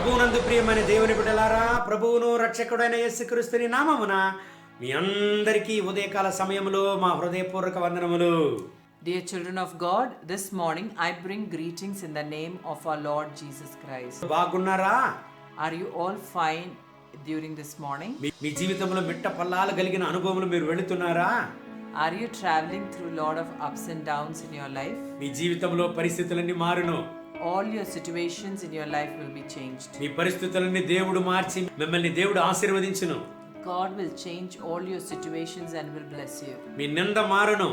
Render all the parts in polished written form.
ప్రభువునందు ప్రియమైన దేవుని బిడ్డలారా, ప్రభువును రక్షకుడైన యేసుక్రీస్తుని నామమున మీ అందరికీ ఉదయకాల సమయంలో మా హృదయపూర్వక వందనములు. Dear children of God, this morning I bring greetings in the name of our Lord Jesus Christ. బాగున్నారా? Are you all fine during this morning? మీ జీవితంలో మిట్ట పల్లాలు కలిగిన అనుభవములు మీరు వెళుతున్నారా? Are you traveling through a lot of ups and downs in your life? మీ జీవితంలో పరిస్థితులన్నీ మారును. All your situations in your life will be changed. మీ పరిస్థితులన్నీ దేవుడు మార్చి మిమ్మల్ని దేవుడు ఆశీర్వదించును. God will change all your situations and will bless you. మీ నింద మారును.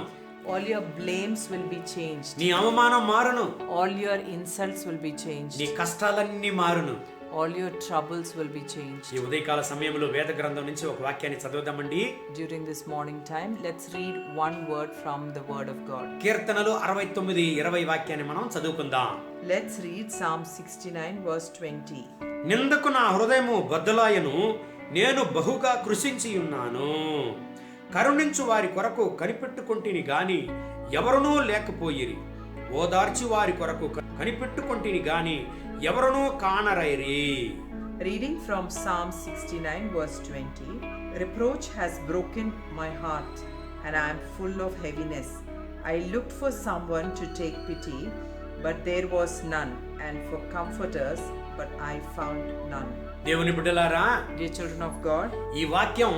All your blames will be changed. నీ అవమానం మారును. All your insults will be changed. నీ కష్టాలన్నీ మారును. All your troubles will be changed. ఈ ఉదయకాల సమయంలో వేద గ్రంథం నుంచి ఒక వాక్యాన్ని చదువుదామండి. During this morning time, let's read one word from the word of God. కీర్తనలు 69:20 వాక్యాన్ని మనం చదువుకుందాం. Let's read Psalm 69 verse 20. నిందకు నా హృదయము బద్దలాయను, నేను బహుగా కృషించి ఉన్నాను. కరుణించు వారి కొరకు కనిపెట్టుకొంటిని గాని ఎవరునూ లేకపోయిరి, ఓదార్చి వారి కొరకు కనిపెట్టుకొంటిని గాని ఎవరునూ కానరైరి. Reading from Psalm 69 verse 20. Reproach has broken my heart and I am full of heaviness. I looked for someone to take pity, but there was none, and for comforters, but I found none. దేవుని బిడ్డలారా, Dear children of God, ఈ వాక్యం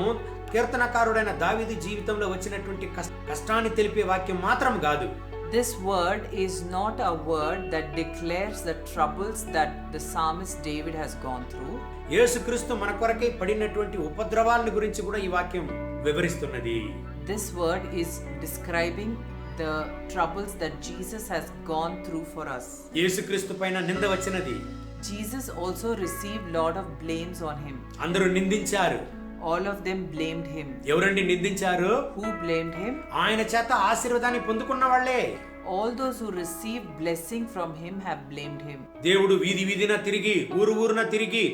కీర్తనకారుడైన దావీదు జీవితంలో వచ్చినటువంటి కష్టాన్ని తెలిపే వాక్యం మాత్రం కాదు. this word is not a word that declares the troubles that the psalmist David has gone through. యేసుక్రీస్తు మన కొరకై పడినటువంటి ఉపద్రవాలను గురించి కూడా ఈ వాక్యం వివరిస్తున్నది. This word is describing the troubles that Jesus has gone through for us. యేసుక్రీస్తు పైన నింద వచ్చినది. Jesus also received lot of blames on him. అందరూ నిందించారు. All of them blamed him. ఎవరండి నిందించారు? Who blamed him? ఆయన చేత ఆశీర్వాదాన్ని పొందుకున్న వాళ్ళే. All those who received blessing from him have blamed him. దేవుడు వీధి వీధిన తిరిగి ఊరున తిరిగి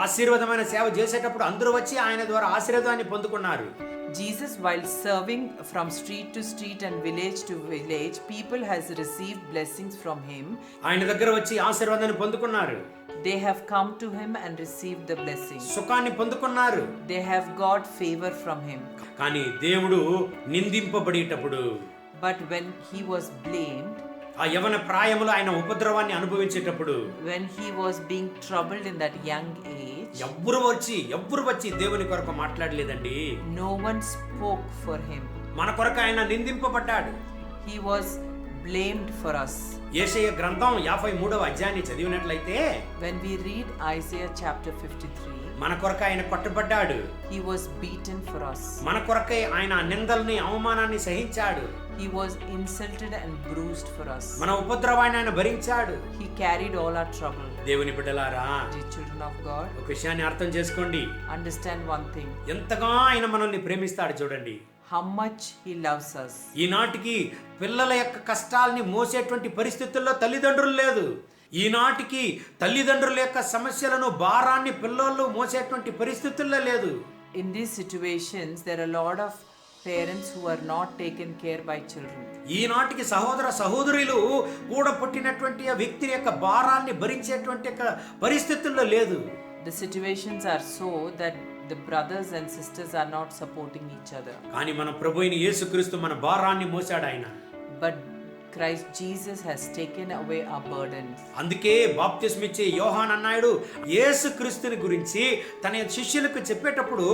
ఆశీర్వాదమైన సేవ చేసేటప్పుడు అందరూ వచ్చి ఆయన ద్వారా ఆశీర్వాదాన్ని పొందుకున్నారు. Jesus, while serving from street to street and village to village, people has received blessings from him. ఆయన దగ్గర వచ్చి ఆశీర్వాదాన్ని పొందుకున్నారు. They have come to him and received the blessing. సుఖాన్ని పొందుకున్నారు. They have got favor from him. కానీ దేవుడు నిందింపబడేటప్పుడు, But when he was blamed, ఆ యవన ప్రాయములో ఆయన ఉపద్రవాన్ని అనుభవించేటప్పుడు, when he was being troubled in that young age, ఎవ్వరు వచ్చి దేవుని కొరకు మాట్లాడలేదండి. no one spoke for him. మన కొరకు ఆయన నిందింపబడ్డాడు. He was blamed for us. యెషయా గ్రంథం 53వ అధ్యాయాన్ని చదివినట్లయితే, When we read Isaiah chapter 53, మన కొరకు ఆయన కొట్టబడ్డాడు. he was beaten for us. మన కొరకై ఆయన నిందల్ని అవమానాన్ని సహించాడు. He was insulted and bruised for us. మన ఉపద్రవాన్ని ఆయన భరించాడు. He carried all our trouble. దేవుని బిడ్డలారా, Dear children of God, ఒక విషయాన్ని అర్థం చేసుకోండి. understand one thing. ఎంతగా ఆయన మనల్ని ప్రేమిస్తాడు చూడండి. How much he loves us. ఈనాటికి పిల్లల యొక్క కష్టాల్ని మోసేటువంటి పరిస్థితుల్లో తల్లిదండ్రులు లేదు. ఈనాటికి తల్లిదండ్రుల యొక్క సమస్యలను భారాన్ని పిల్లలు మోసేటువంటి పరిస్థితుల్లో లేదు. In these situations, there are a lot of parents who are not taken care by children. ఈనాటికి సహోదర సహోదరులు కూడా పుట్టినటువంటి ఆ వ్యక్తి యొక్క భారాన్ని భరించేటువంటి పరిస్థితుల్లో లేదు. The situations are so that the brothers and sisters are not supporting each other. కానీ మన ప్రభువైన యేసుక్రీస్తు మన భారాన్ని మోసాడు ఆయన. But Christ Jesus has taken away our burdens. అందుకే బాప్తిస్మిచ్చే యోహాన్ అన్నాడు, యేసుక్రీస్తుని గురించి తన శిష్యులకు చెప్పేటప్పుడు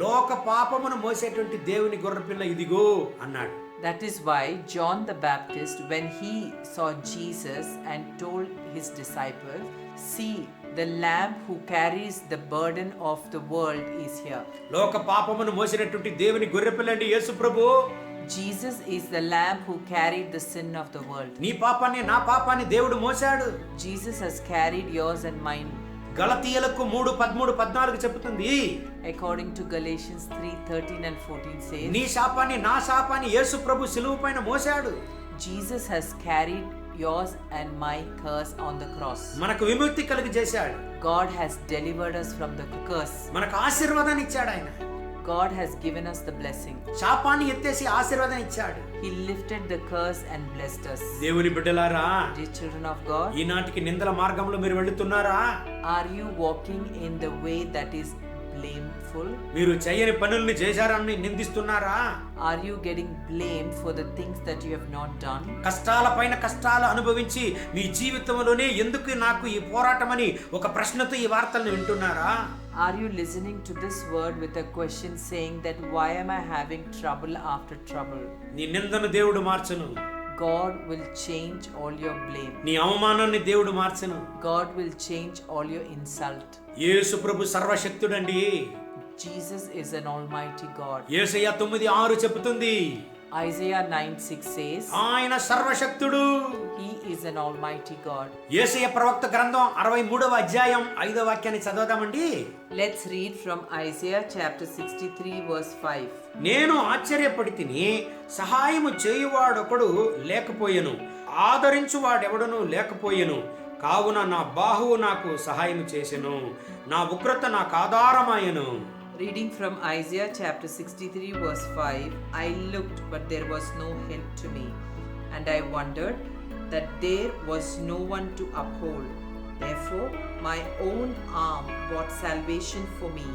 లోక పాపమును మోసేటువంటి దేవుని గొర్రెపిల్ల ఇదిగో అన్నాడు. That is why John the Baptist, when he saw Jesus and told his disciples, see, the lamb who carries the burden of the world is here. లోక పాపమును మోసినటువంటి దేవుని గొర్రెపిల్ల అండి యేసు ప్రభు. Jesus is the lamb who carried the sin of the world. నీ పాపాన్ని నా పాపాన్ని దేవుడు మోసాడు. Jesus has carried yours and mine. గలతీయులకు 3:13-14 చెబుతుంది. According to Galatians 3:13 and 14 says, నీ శాపాన్ని నా శాపాన్ని యేసు ప్రభు సిలువ పైన మోసాడు. Jesus has carried yours and my curse on the cross. మనకు విముక్తి కలిగజేశాడు. God has delivered us from the curse. మనకు ఆశీర్వాదాన్ని ఇచ్చాడు ఆయన. God has given us the blessing. శాపాన్ని ఎత్తేసి ఆశీర్వాదం ఇచ్చాడు. He lifted the curse and blessed us. దేవుని బిడ్డలారా, Dear children of God, ఈనాటికి నిందల మార్గంలో మీరు వెళ్తున్నారా? are you walking in the way that is blameful? మీరు చేయని పనుల్ని చేశారని నిందిస్తున్నారా? Are you getting blamed for the things that you have not done? కష్టాల పైన కష్టాలు అనుభవించి మీ జీవితంలోనే ఎందుకు నాకు ఈ పోరాటం అని ఒక ప్రశ్నతో ఈ వార్తలను వింటున్నారా? Are you listening to this word with a question saying that why am I having trouble after trouble? నీ నిందను దేవుడు మార్చును. God will change all your blame. నీ అవమానాన్ని దేవుడు మార్చును. God will change all your insult. Yesu Prabhu సర్వశక్తుడండి. Jesus is an almighty God. యేసయ్య 9:6 చెబుతుంది, Isaiah 9:6 says, ఆయన సర్వశక్తుడు. He is an almighty God. యేసయ్య ప్రవక్త గ్రంథం 63వ అధ్యాయం 5వ వాక్యాన్ని చదవదామండి. Let's read from Isaiah chapter 63 verse 5. నేను ఆశ్చర్యపడితిని, సహాయము చేయువాడొకడు లేకపోయెను, ఆదరించువాడెవడను లేకపోయెను, కావున నా బాహువు నాకు సహాయము చేసెను, నా ఉగ్రత నాకు ఆధారమాయెను. Reading from Isaiah chapter 63 verse 5, I looked but there was no help to me, and I wondered that there was no one to uphold. Therefore my own arm brought salvation for me,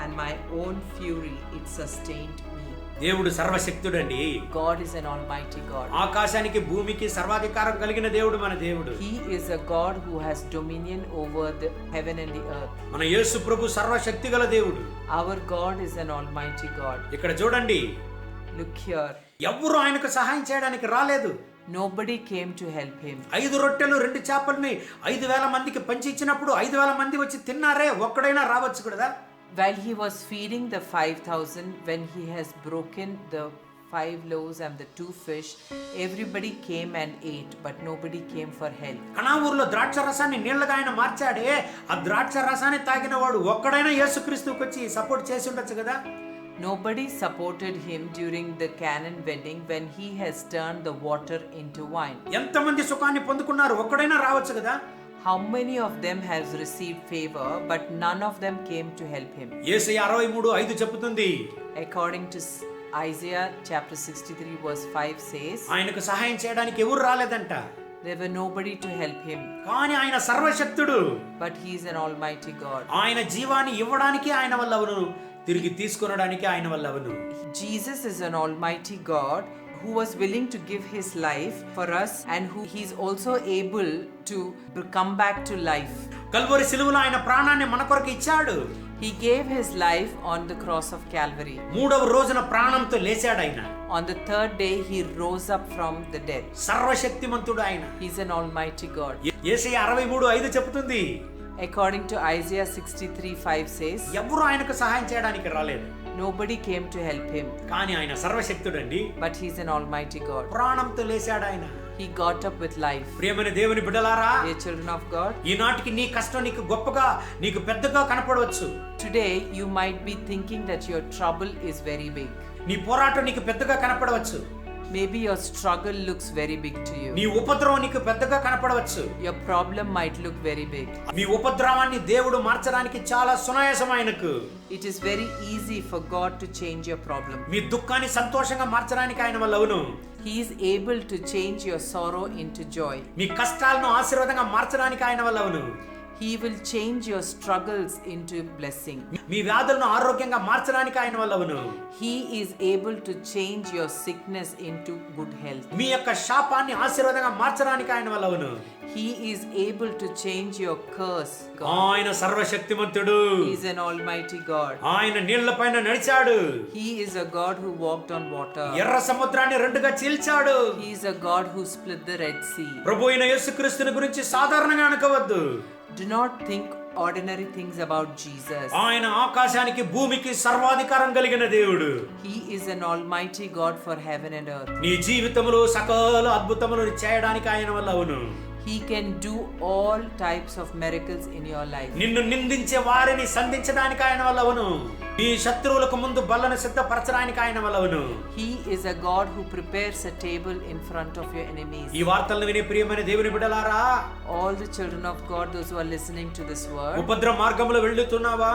and my own fury it sustained me. దేవుడు సర్వశక్తుడండి. God is an almighty God. ఆకాశానికి భూమికి సర్వాధికారం కలిగిన దేవుడు మన దేవుడు. He is a God who has dominion over the heaven and the earth. మన యేసు ప్రభు సర్వశక్తి గల దేవుడు. Our God is an almighty God. ఇక్కడ చూడండి, Look here. ఎవ్వరూ ఆయనకు సహాయం చేయడానికి రాలేదు. Nobody came to help him. 5 రొట్టెలు 2 చేపల్ని 5,000 మందికి పంచి ఇచ్చినప్పుడు 5,000 మంది వచ్చి తిన్నారే, ఒక్కడైనా రావచ్చు కదా? While he was feeding the 5,000, when he has broken the 5 loaves and the 2 fish, everybody came and ate, but nobody came for help. కనా ఊర్లో ద్రాక్ష రసాన్ని నీళ్లుగా ఆయన మార్చాడే, ఆ ద్రాక్ష రసాన్ని తాగిన వాడు ఒక్కడైనా యేసుక్రీస్తుకి వచ్చి సపోర్ట్ చేసి ఉండొచ్చు కదా? Nobody supported him during the Canaan wedding when he has turned the water into wine. ఎంతమంది సుఖాన్ని పొందుకున్నారు, ఒక్కడైనా రావచ్చు కదా? How many of them has received favor, but none of them came to help him? యేసయ్య 63:5 చెబుతుంది, According to Isaiah chapter 63 verse 5 says, ఆయనకు సహాయం చేయడానికి ఎవరు రాలేదంట. there were nobody to help him, కానీ ఆయన సర్వశక్తుడు. but he is an almighty God. ఆయన జీవాన్ని ఇవ్వడానికి ఆయన వల్ల అవును, తిరిగి తీసుకొనడానికి ఆయన వల్ల అవును. Jesus is an almighty God who was willing to give his life for us, and who he's also able to come back to life. Calvary సిలువలో ఆయన ప్రాణాన్ని మన కొరకు ఇచ్చాడు. He gave his life on the cross of Calvary. 3వ రోజున ప్రాణంతో లేచాడు ఆయన. On the 3rd day he rose up from the dead. సర్వశక్తిమంతుడు ఆయన. He's an almighty God. యేసయ్య 63:5 చెబుతుంది, According to Isaiah 63:5 says, ఎవరు ఆయనకు సహాయం చేయడానికి రాలేదు, nobody came to help him, కానీ ఆయన సర్వశక్తుడండి. but he's an almighty God. ప్రాణంతో లేచాడు ఆయన. He got up with life. ప్రియమైన దేవుని బిడ్డలారా, Dear children of God, ఈనాటికి నీ కష్టం నీకు గొప్పగా, నీకు పెద్దగా కనపడవచ్చు. today you might be thinking that your trouble is very big. నీ పోరాటం నీకు పెద్దగా కనపడవచ్చు. Maybe your struggle looks very big to you. నీ ఉపద్రవం నీకు పెద్దగా కనపడవచ్చు. Your problem might look very big. మీ ఉపద్రవాన్ని దేవుడు మార్చడానికి చాలా సునాయాసం ఆయనకు. It is very easy for God to change your problem. మీ దుఃఖాన్ని సంతోషంగా మార్చడానికి ఆయన వల్ల అవును. He is able to change your sorrow into joy. మీ కష్టాలను ఆశీర్వాదంగా మార్చడానికి ఆయన వల్ల అవును. He will change your struggles into blessing. మీ వ్యాధులను ఆరోగ్యంగా మార్చడానికి ఆయన వల్ల అవును. He is able to change your sickness into good health. మీ యొక్క శాపాన్ని ఆశీర్వాదంగా మార్చడానికి ఆయన వల్ల అవును. He is able to change your curse. ఆయన సర్వశక్తిమంతుడు. He is an almighty God. ఆయన నీళ్లపైన నడిచాడు. He is a God who walked on water. ఎర్ర సముద్రాన్ని రెండుగా చీల్చాడు. He is a God who split the Red Sea. ప్రభు అయిన యేసుక్రీస్తుని గురించి సాధారణంగా అనుకోవద్దు. Do not think ordinary things about Jesus. ఆయన ఆకాశానికి భూమికి సర్వాధికారం కలిగిన దేవుడు. He is an almighty God for heaven and earth. నీ జీవితంలో సకల అద్భుతములను చేయడానికి ఆయన వల్ల అవును. He can do all types of miracles in your life. నిన్ను నిందించే వారిని సంధించడానికి ఆయన వల్లవును. నీ శత్రువులకు ముందు బల్లను సిద్ధపరచడానికి ఆయన వల్లవును. He is a God who prepares a table in front of your enemies. ఈ వార్తలను వినే ప్రియమైన దేవుని బిడ్డలారా, All the children of God, those who are listening to this word, ఉపద్రవ మార్గంలో వెళ్తున్నావా?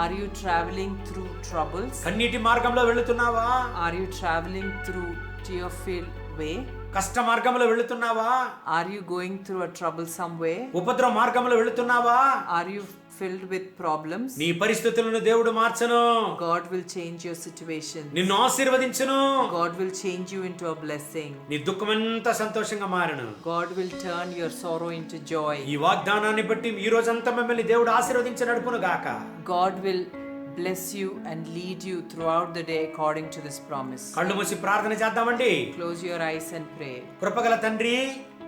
are you traveling through troubles? కన్నీటి మార్గంలో వెళ్తున్నావా? Are you traveling through tear-filled way? కష్ట మార్గంలో వెళ్తున్నావా? Are you going through a troublesome way? ఉపద్రవ మార్గంలో వెళ్తున్నావా? Are you filled with problems? నీ పరిస్థితులను దేవుడు మార్చును. God will change your situation. నిన్ను ఆశీర్వదించును. God will change you into a blessing. నీ దుఃఖమంతా సంతోషంగా మారును. God will turn your sorrow into joy. ఈ వాగ్దానాన్ని బట్టి ఈ రోజంతా మిమ్మల్ని దేవుడు ఆశీర్వదించి నడుపును గాక. God will bless you and lead you throughout the day according to this promise. కళ్ళు మూసి ప్రార్థన చేద్దామండి. Close your eyes and pray. కృపగల తండ్రి,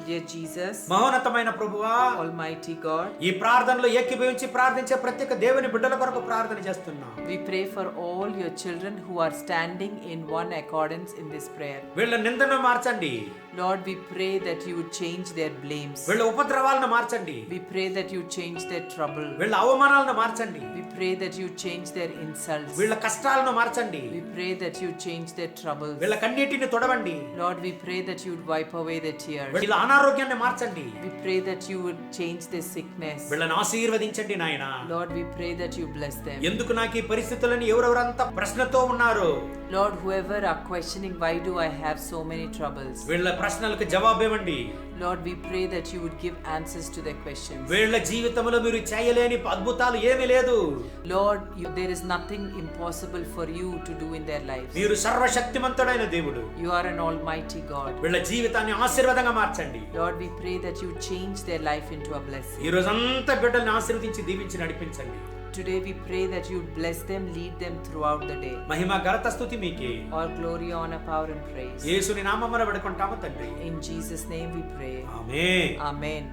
Dear Jesus, మహోన్నతమైన ప్రభువా, Almighty God, ఈ ప్రార్థనలో ఏకీభవించి ప్రార్థించే ప్రత్యేక దేవుని బిడ్డల కొరకు ప్రార్థన చేస్తున్నాం. we pray for all your children who are standing in one accordance in this prayer. వీళ్ళ నిందను మార్చండి. Lord, we pray that you would change their blames. వీళ్ళ ఉపద్రవాలను మార్చండి. We pray that you change their trouble. వీళ్ళ అవమానాలను మార్చండి. We pray that you change their insults. వీళ్ళ కష్టాలను మార్చండి. We pray that you change their troubles. వీళ్ళ కన్నీటిని తొడవండి. Lord, we pray that you would wipe away their tears. వీళ్ళ అనారోగ్యాన్ని మార్చండి. We pray that you would change their sickness. వీళ్ళని ఆశీర్వదించండి నాయనా. Lord, we pray that you bless them. ఎందుకు నాకు ఈ పరిస్థితులని ఎవరెవరంతా ప్రశ్నతో ఉన్నారు? Lord, whoever are questioning why do I have so many troubles, వీళ్ళ ప్రశ్నలకు జవాబు ఇవ్వండి. Lord, we pray that you would give answers to their questions. వీళ్ళ జీవితంలో మీరు చేయలేని అద్భుతాలు ఏమీ లేదు. Lord, there is nothing impossible for you to do in their lives. మీరు సర్వశక్తిమంతుడైన దేవుడు. You are an almighty God. వీళ్ళ జీవితాన్ని ఆశీర్వాదంగా మార్చండి. Lord, we pray that you change their life into a blessing. ఈ రోజంతా బిడ్డల్ని ఆశీర్వదించి దీవించి నడిపించండి. Today we pray that you would bless them, lead them throughout the day. మహిమ ఘనత స్తుతి మీకే. All glory, honor, power and praise. యేసుని నామమున వేడుకుంటాము తండ్రి. In Jesus' name we pray. Amen. Amen.